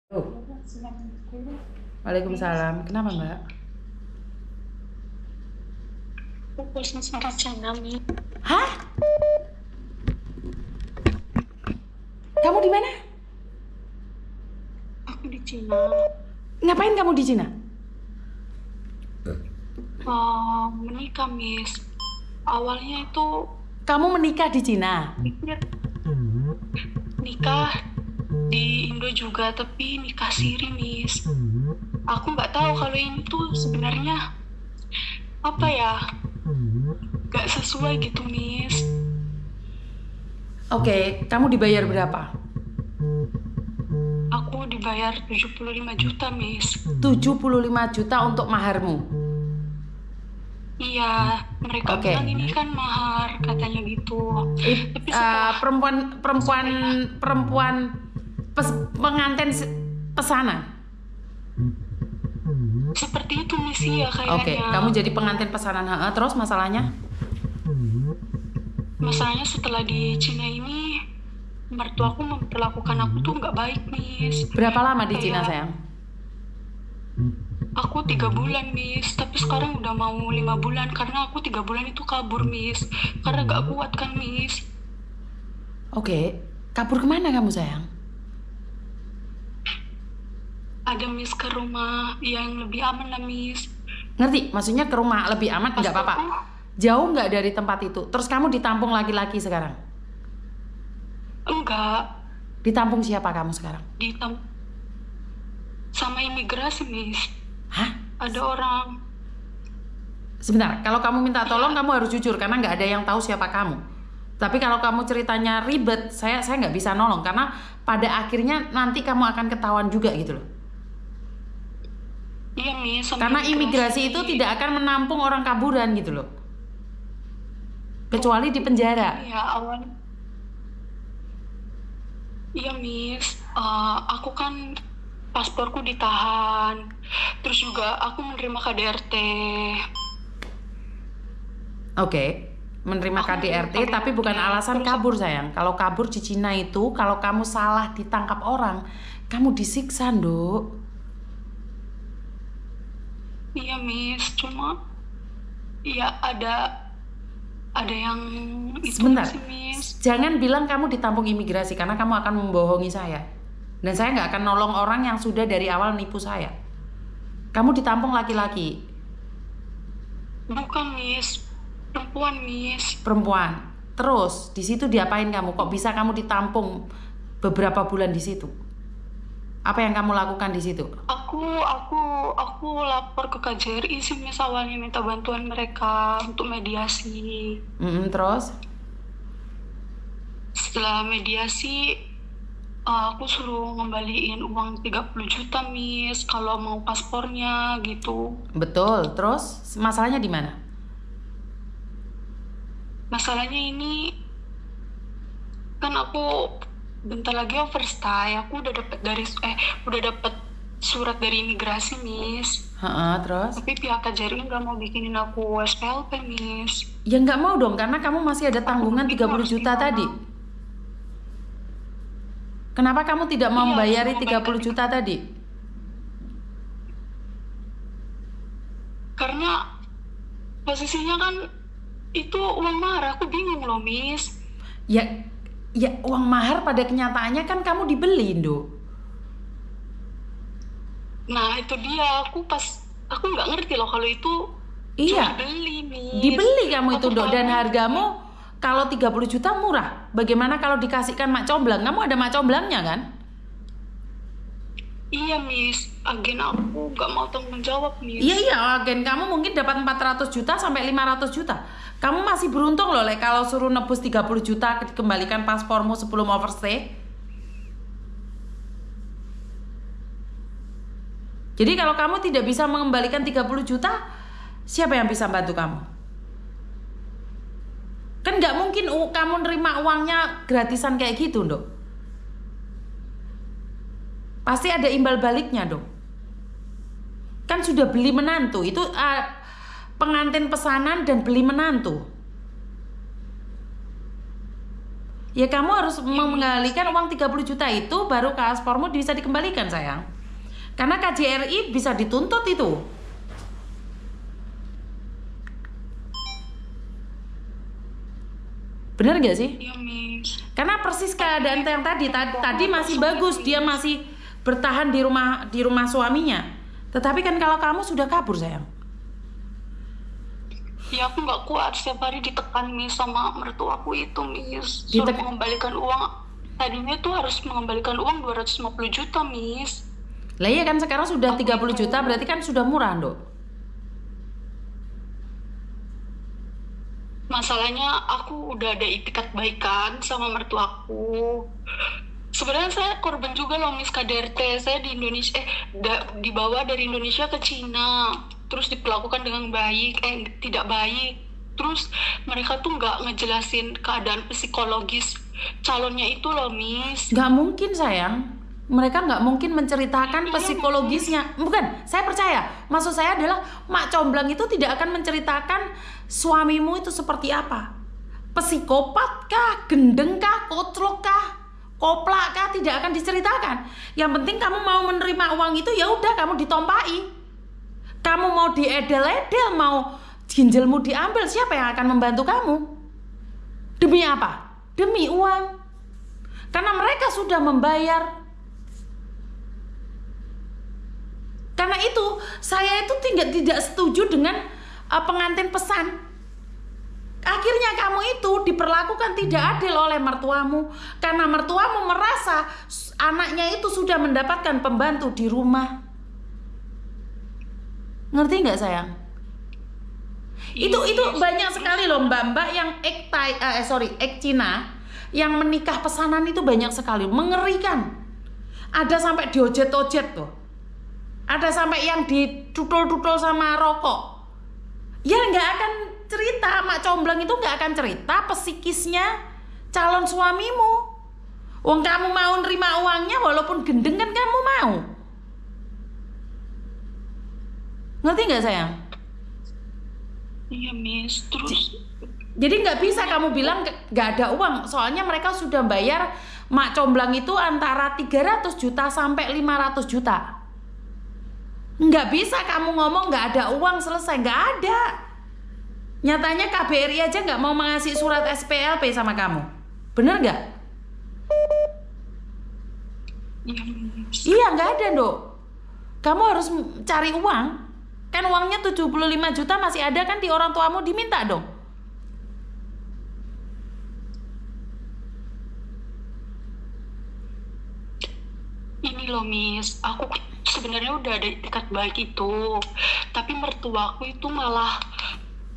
Oh, Waalaikumsalam. Kenapa Mbak? Aku sama Cina, Mi. Hah? Kamu di mana? Aku di Cina. Ngapain kamu di Cina? Menikah, Miss. Awalnya itu Kamu menikah di Cina? pikir nikah di Indo juga, tapi nikah siri, Miss. Aku nggak tahu kalau ini tuh sebenarnya apa ya, nggak sesuai gitu, Miss. Oke, kamu dibayar berapa? Aku dibayar 75 juta, Miss. 75 juta untuk maharmu. Iya, mereka Oke. bilang ini kan mahar, katanya gitu. Tapi Perempuan pengantin pesanan. seperti itu, Miss, ya kayaknya. Oke, kamu jadi pengantin pesanan. Terus masalahnya? Masalahnya setelah di Cina ini, mertuaku memperlakukan aku tuh nggak baik, Miss. Berapa lama di Cina, Kayak sayang? aku 3 bulan, Miss. Tapi sekarang udah mau 5 bulan karena aku 3 bulan itu kabur, Miss. Karena nggak kuat kan, Miss. Oke, kabur kemana kamu, sayang? Ada, Miss, ke rumah yang lebih aman lah, Miss. Ngerti? Maksudnya ke rumah lebih aman, nggak apa-apa. Jauh nggak dari tempat itu? Terus kamu ditampung laki-laki sekarang? Enggak, Ditampung siapa kamu sekarang? sama imigrasi, Miss. Hah? Ada orang. Sebentar, kalau kamu minta tolong kamu harus jujur karena nggak ada yang tahu siapa kamu. Tapi kalau kamu ceritanya ribet, saya nggak bisa nolong karena pada akhirnya nanti kamu akan ketahuan juga gitu loh. Iya, Miss, sama Karena imigrasi itu tidak akan menampung orang kaburan gitu loh. Kecuali di penjara. Iya, awalnya. Iya, Miss. Aku kan pasporku ditahan. Terus juga aku menerima KDRT. Oke, menerima Aku KDRT menerima tapi bukan KDRT. alasan Terus kabur, sayang. Kalau kabur di Cina itu, kalau kamu salah ditangkap orang, kamu disiksa, Nduk. Iya, Miss. Cuma ya ada yang itu Sebentar, sih, Miss. jangan bilang kamu ditampung imigrasi karena kamu akan membohongi saya. Dan saya nggak akan nolong orang yang sudah dari awal nipu saya. Kamu ditampung laki-laki, Bukan, Miss. Perempuan, Miss. perempuan. Terus di situ diapain kamu? Kok bisa kamu ditampung beberapa bulan di situ? Apa yang kamu lakukan di situ? Aku lapor ke KJRI sih, Miss, awalnya minta bantuan mereka untuk mediasi. Terus? Setelah mediasi, aku suruh ngembaliin uang 30 juta, Miss, kalau mau paspornya gitu. Betul. Terus masalahnya di mana? Masalahnya ini kan aku bentar lagi overstay. Aku udah dapat surat dari imigrasi, Miss. Terus? Tapi pihak KJRI nggak mau bikinin aku SPLP, Miss. Ya nggak mau dong karena kamu masih ada tanggungan 30 juta tadi. Kenapa kamu tidak mau Iya, membayari mau 30 juta tadi? Karena posisinya kan itu uang mahar. Aku bingung loh, Miss. Ya uang mahar pada kenyataannya kan kamu dibeli, Indo. Nah, itu dia. Aku nggak ngerti loh kalau itu Iya, cuma beli, Miss. dibeli kamu itu, Aku Dok. Dan tahu. hargamu kalau 30 juta murah. Bagaimana kalau dikasihkan mak comblang? Kamu ada mak comblangnya kan? Iya, Miss. Agen aku nggak mau tanggung jawab, Miss. Iya, agen kamu mungkin dapat 400 juta sampai 500 juta. Kamu masih beruntung loh, kalau suruh nebus 30 juta dikembalikan paspormu sebelum overstay. Jadi kalau kamu tidak bisa mengembalikan 30 juta, siapa yang bisa bantu kamu? Kan nggak mungkin kamu nerima uangnya gratisan kayak gitu, Dok. Pasti ada imbal baliknya, Dok. Kan sudah beli menantu, itu pengantin pesanan dan beli menantu. Ya kamu harus mengembalikan uang 30 juta itu, baru paspormu bisa dikembalikan sayang. Karena KJRI bisa dituntut itu. Benar gak sih? Iya, Miss. Karena persis keadaan yang tadi masih bagus, dia masih bertahan di rumah suaminya. Tetapi kan kalau kamu sudah kabur sayang. Ya aku nggak kuat setiap hari ditekan, Miss, sama mertuaku itu, Miss. Suruh mengembalikan uang. Tadinya tuh harus mengembalikan uang 250 juta, Miss. Lah iya kan sekarang sudah 30 juta, berarti kan sudah murah, Dok. Masalahnya aku udah ada itikat baikan sama mertuaku. Sebenarnya saya korban juga loh, Miss, KDRT. Saya di Indonesia dibawa dari Indonesia ke Cina, terus diperlakukan dengan baik, tidak baik. Terus mereka tuh nggak ngejelasin keadaan psikologis calonnya itu loh, Miss. Nggak mungkin sayang, mereka nggak mungkin menceritakan psikologisnya. Bukan, saya percaya. Maksud saya adalah Mak Comblang itu tidak akan menceritakan suamimu itu seperti apa. Psikopat kah, gendeng kah, koclok kah, koplak kah, tidak akan diceritakan. Yang penting kamu mau menerima uang itu, ya udah kamu ditompai. Kamu mau diedel-edel, mau ginjalmu diambil, siapa yang akan membantu kamu? Demi apa? Demi uang. Karena mereka sudah membayar. Karena itu saya itu tidak setuju dengan pengantin pesan. Akhirnya kamu itu diperlakukan tidak adil oleh mertuamu, karena mertuamu merasa anaknya itu sudah mendapatkan pembantu di rumah. Ngerti nggak sayang? Itu banyak sekali loh mbak-mbak yang ek Cina yang menikah pesanan itu banyak sekali, mengerikan. Ada sampai diojet-ojet tuh. Ada sampai yang ditutul-tutul sama rokok. Ya nggak akan cerita, Mak Comblang itu nggak akan cerita psikisnya calon suamimu. Wong kamu mau nerima uangnya walaupun gendeng kan kamu mau. Ngerti nggak sayang? Iya, Miss. Terus jadi nggak bisa kamu bilang nggak ada uang, soalnya mereka sudah bayar Mak Comblang itu antara 300 juta sampai 500 juta. Nggak bisa kamu ngomong nggak ada uang selesai, nggak ada. Nyatanya KBRI aja nggak mau mengasih surat SPLP sama kamu, bener nggak? Iya nggak ada, Dok. Kamu harus cari uang. Kan uangnya 75 juta masih ada kan di orang tuamu, diminta dong. ini loh, Miss, aku sebenarnya udah ada itikat baik itu, tapi mertuaku itu malah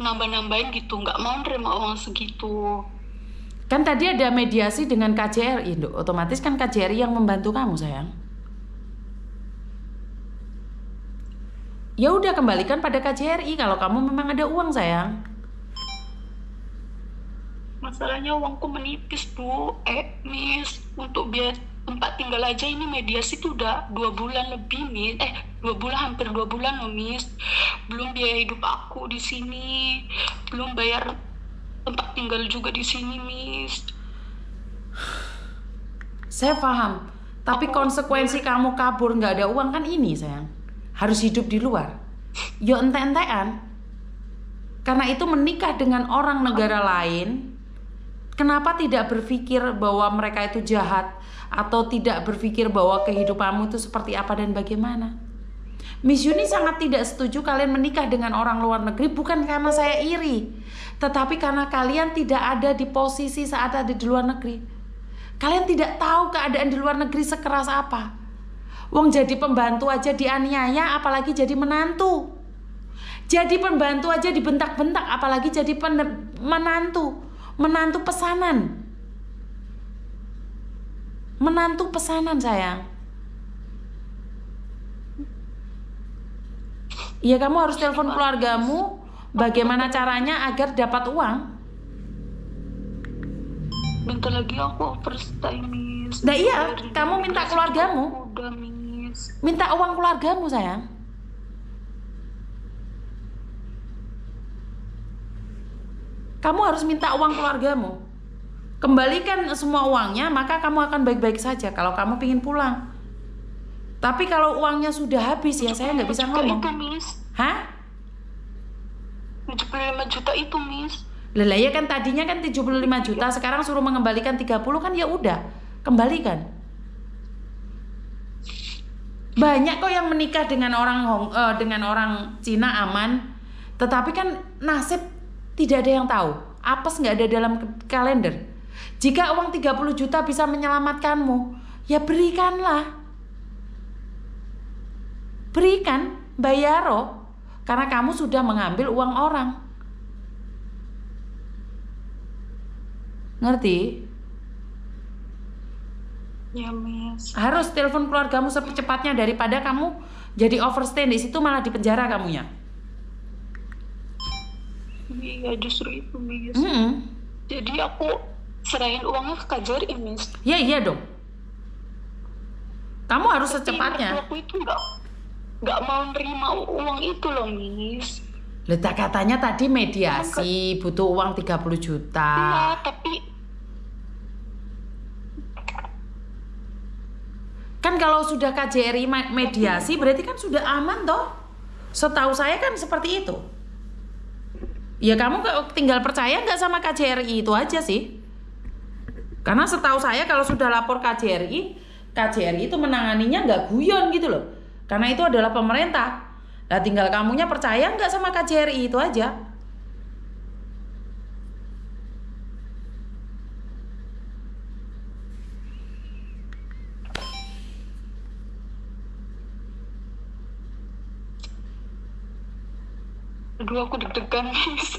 nambah-nambahin gitu, nggak mau nerima uang segitu. Kan tadi ada mediasi dengan KJRI, Dok. Otomatis kan KJRI yang membantu kamu, sayang. Ya udah, kembalikan pada KJRI kalau kamu memang ada uang, sayang. Masalahnya uangku menipis, Bu. Miss, untuk biaya tempat tinggal aja ini mediasi tuh udah 2 bulan lebih, Miss. 2 bulan, hampir 2 bulan loh, Miss. Belum biaya hidup aku di sini, belum bayar tempat tinggal juga di sini, Miss. Saya paham, tapi konsekuensi kamu kabur nggak ada uang kan ini, sayang. Harus hidup di luar. Yo ente-entean. Karena itu menikah dengan orang negara lain, kenapa tidak berpikir bahwa mereka itu jahat, atau tidak berpikir bahwa kehidupanmu itu seperti apa dan bagaimana? Miss Yuni sangat tidak setuju kalian menikah dengan orang luar negeri, bukan karena saya iri, tetapi karena kalian tidak ada di posisi saat ada di luar negeri. Kalian tidak tahu keadaan di luar negeri sekeras apa. Wong jadi pembantu aja dianiaya, apalagi jadi menantu. Jadi pembantu aja dibentak-bentak, apalagi jadi menantu. Menantu pesanan. Menantu pesanan, sayang. Ya kamu harus telepon keluargamu, bagaimana caranya agar dapat uang. Bentar lagi aku first time, Miss. Nah iya, kamu minta keluargamu. Udah, Miss. Minta uang keluargamu, sayang. Kamu harus minta uang keluargamu. Kembalikan semua uangnya, maka kamu akan baik-baik saja kalau kamu ingin pulang. Tapi kalau uangnya sudah habis ya saya nggak bisa ngomong. Itu, Miss. Hah? 75 juta itu, Miss. Lah ya kan tadinya kan 75 juta, sekarang suruh mengembalikan 30 kan ya udah, kembalikan. Banyak kok yang menikah dengan orang Cina aman, tetapi kan nasib tidak ada yang tahu. Apes nggak ada dalam kalender. Jika uang 30 juta bisa menyelamatkanmu, ya berikanlah. Berikan, bayaro, karena kamu sudah mengambil uang orang. Ngerti? Ya, Miss. Harus telepon keluargamu secepatnya daripada kamu jadi overstay di situ malah di penjara kamunya. Iya, justru itu, Miss. Mm-mm. Jadi aku serahin uangnya ke KJRI, Miss. Ya iya dong. Kamu harus secepatnya. Aku itu nggak mau nerima uang itu loh, Miss. Letak katanya tadi mediasi butuh uang 30 juta. Iya, tapi Kan kalau sudah KJRI mediasi berarti kan sudah aman toh. Setahu saya kan seperti itu. Ya kamu tinggal percaya nggak sama KJRI itu aja sih. Karena setahu saya kalau sudah lapor KJRI itu menanganinya nggak guyon gitu loh. Karena itu adalah pemerintah. Nah tinggal kamunya percaya nggak sama KJRI itu aja. aduh aku deg-degan, Miss.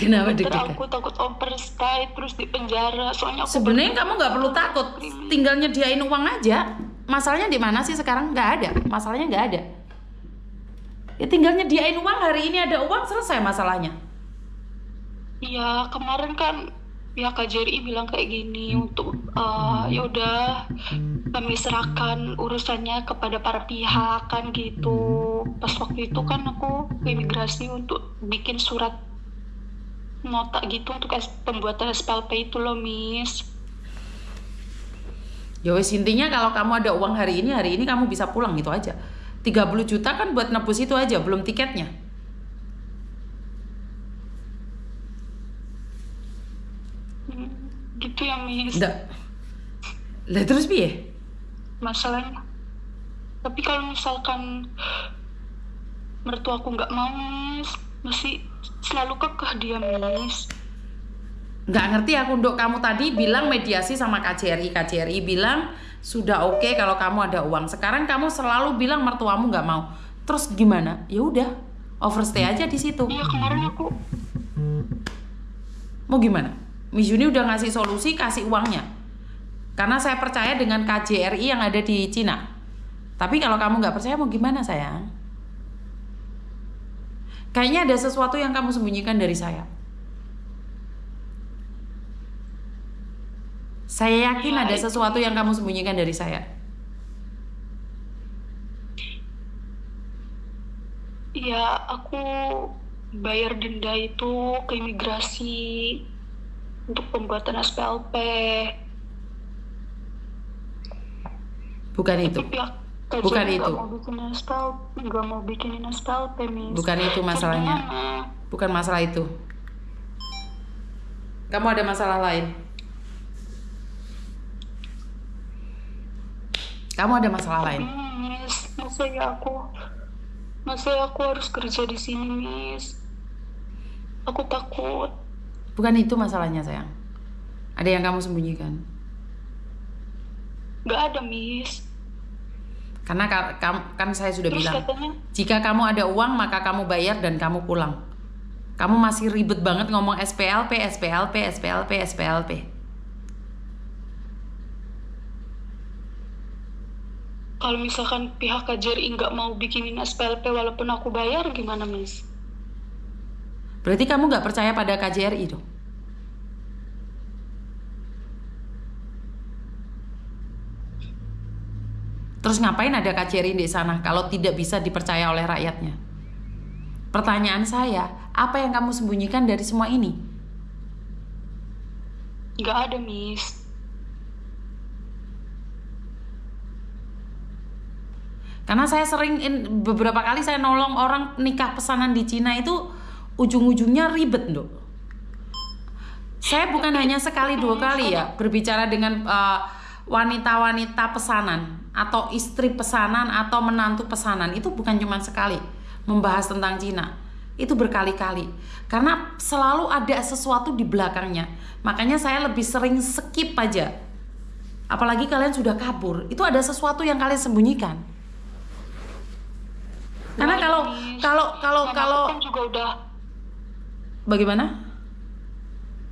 Kenapa Ntar deg-degan? aku takut overstay terus di penjara. Soalnya aku Sebenarnya kamu nggak perlu takut, tinggal nyediain uang aja. Masalahnya di mana sih sekarang? Nggak ada, masalahnya nggak ada. Ya tinggal nyediain uang, hari ini ada uang, selesai masalahnya. Iya, kemarin kan pihak KJRI bilang kayak gini untuk ya udah kami serahkan urusannya kepada para pihak kan gitu. Pas waktu itu kan aku ke imigrasi untuk bikin surat nota gitu untuk pembuatan SPLP itu loh, Miss. Ya wes intinya kalau kamu ada uang hari ini kamu bisa pulang gitu aja. 30 juta kan buat nebus itu aja, belum tiketnya. Gitu ya, Miss. Nggak. Lah terus piye? Masalahnya. Tapi kalau misalkan mertuaku nggak mau, Miss, masih selalu kekeh dia, Miss. Nggak ngerti aku, Nduk. Kamu tadi bilang mediasi sama KJRI bilang sudah oke kalau kamu ada uang. Sekarang kamu selalu bilang mertuamu nggak mau. Terus gimana? Ya udah, overstay aja di situ. Iya, kemarin aku Mau gimana? Mizuni udah ngasih solusi, kasih uangnya. Karena saya percaya dengan KJRI yang ada di Cina. Tapi kalau kamu nggak percaya mau gimana, sayang? Kayaknya ada sesuatu yang kamu sembunyikan dari saya. Saya yakin ada sesuatu yang kamu sembunyikan dari saya. Iya, aku bayar denda itu ke imigrasi untuk pembuatan SPLP. Bukan itu. Tapi pihak KJRI Bukan itu. nggak mau bikinin SPLP, Miss. Bukan itu masalahnya. Gimana? Bukan masalah itu. Kamu ada masalah lain. Kamu ada masalah lain. Miss, masa ya aku harus kerja di sini, Miss. Aku takut. Bukan itu masalahnya, sayang. Ada yang kamu sembunyikan. Nggak ada, Miss. Karena kan saya sudah Terus bilang, katanya, jika kamu ada uang maka kamu bayar dan kamu pulang. Kamu masih ribet banget ngomong SPLP. kalau misalkan pihak KJRI nggak mau bikinin SPLP walaupun aku bayar, gimana, Miss? Berarti kamu nggak percaya pada KJRI dong? Terus ngapain ada KJRI di sana kalau tidak bisa dipercaya oleh rakyatnya? Pertanyaan saya, apa yang kamu sembunyikan dari semua ini? Nggak ada, Miss. Karena saya sering beberapa kali saya nolong orang nikah pesanan di Cina itu ujung-ujungnya ribet, Dok. Saya bukan hanya sekali dua kali ya berbicara dengan wanita-wanita pesanan atau istri pesanan atau menantu pesanan, itu bukan cuma sekali membahas tentang Cina. Itu berkali-kali. Karena selalu ada sesuatu di belakangnya. Makanya saya lebih sering skip aja. Apalagi kalian sudah kabur, itu ada sesuatu yang kalian sembunyikan. Karena kalau kan juga udah, bagaimana?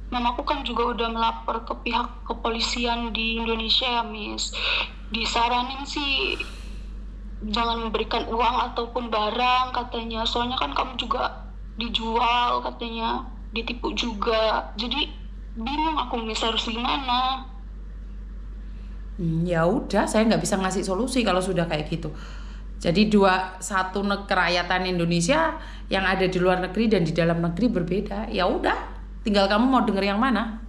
mamaku kan juga udah melapor ke pihak kepolisian di Indonesia ya, Miss. Disaranin sih jangan memberikan uang ataupun barang katanya, soalnya kan kamu juga dijual katanya, ditipu juga. Jadi bingung aku, Miss, harus gimana. Ya udah, saya nggak bisa ngasih solusi kalau sudah kayak gitu. Jadi satu kerakyatan Indonesia yang ada di luar negeri dan di dalam negeri berbeda. Ya udah, tinggal kamu mau denger yang mana.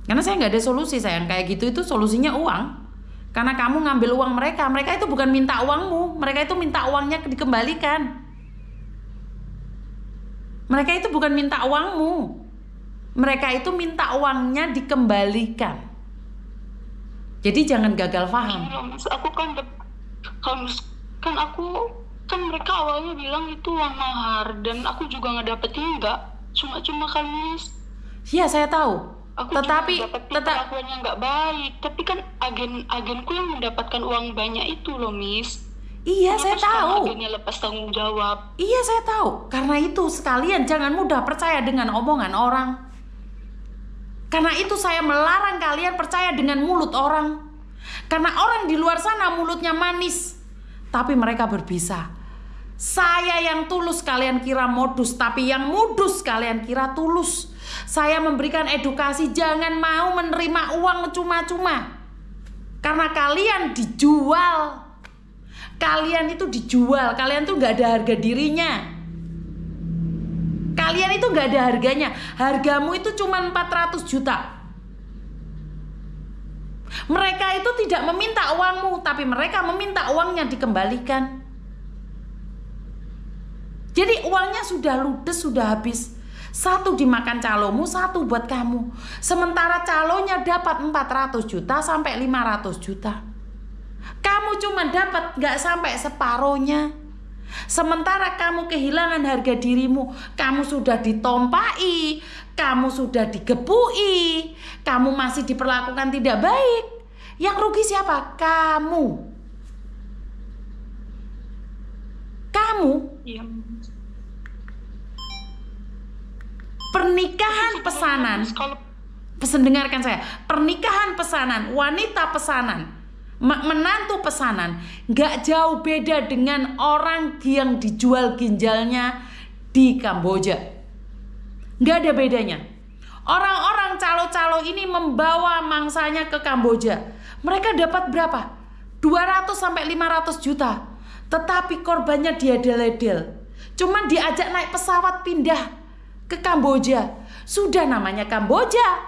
Karena saya nggak ada solusi, sayang. Kayak gitu itu solusinya uang. Karena kamu ngambil uang mereka. Mereka itu bukan minta uangmu, mereka itu minta uangnya dikembalikan. Mereka itu bukan minta uangmu, mereka itu minta uangnya dikembalikan. Jadi jangan gagal paham. Aku kan mereka awalnya bilang itu uang mahar, dan aku juga nggak dapetin, nggak cuma kan, Miss. Iya, saya tahu. Aku tetapi perlakuannya nggak baik. Tapi kan agenku yang mendapatkan uang banyak itu loh, Miss. Iya, saya tahu. Agennya lepas tanggung jawab. Iya, saya tahu. Karena itu sekalian jangan mudah percaya dengan omongan orang. Karena itu saya melarang kalian percaya dengan mulut orang. Karena orang di luar sana mulutnya manis, tapi mereka berbisa. Saya yang tulus kalian kira modus, tapi yang modus kalian kira tulus. Saya memberikan edukasi, jangan mau menerima uang cuma-cuma. Karena kalian dijual. Kalian itu dijual, kalian tuh gak ada harga dirinya. Kalian itu gak ada harganya. Hargamu itu cuma 400 juta. Mereka itu tidak meminta uangmu, tapi mereka meminta uangnya dikembalikan. Jadi uangnya sudah ludes, sudah habis. Satu dimakan calomu, satu buat kamu. Sementara calonya dapat 400 juta sampai 500 juta. Kamu cuma dapat gak sampai separohnya. Sementara kamu kehilangan harga dirimu, kamu sudah ditompai, kamu sudah digebui, kamu masih diperlakukan tidak baik. Yang rugi siapa? Kamu. Iya. Pernikahan pesanan. Dengarkan saya. Pernikahan pesanan, wanita pesanan, menantu pesanan, gak jauh beda dengan orang yang dijual ginjalnya di Kamboja. Gak ada bedanya. Orang-orang calo-calo ini membawa mangsanya ke Kamboja. Mereka dapat berapa? 200 sampai 500 juta. Tetapi korbannya diadel-edel. Cuman diajak naik pesawat pindah ke Kamboja. Sudah namanya Kamboja,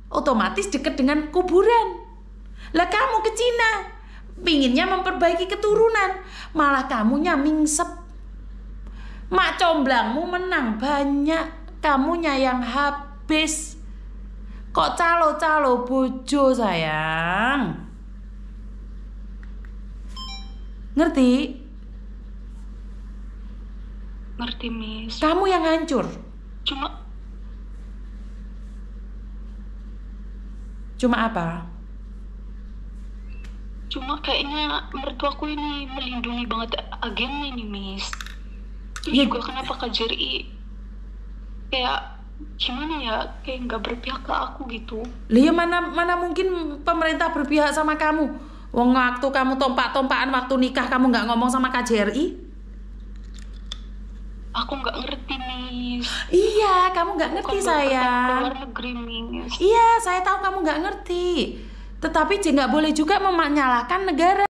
otomatis dekat dengan kuburan. Lah kamu ke Cina, pinginnya memperbaiki keturunan, malah kamunya mingsep. Mak comblangmu menang banyak, kamunya yang habis. Kok calo-calo bojo, sayang? Ngerti? Ngerti, Miss. Kamu yang hancur. Cuma apa? Cuma kayaknya mertuaku ini melindungi banget agennya nih, Miss. Ya, juga kenapa KJRI kayak gimana ya, kayak nggak berpihak ke aku gitu. Lah mana mungkin pemerintah berpihak sama kamu. Wong waktu kamu tompak-tompakan waktu nikah kamu nggak ngomong sama KJRI. Aku nggak ngerti, Miss. Iya, kamu nggak ngerti, sayang. Luar negeri, Miss. Iya, saya tahu kamu nggak ngerti. Tetapi nggak boleh juga menyalahkan negara.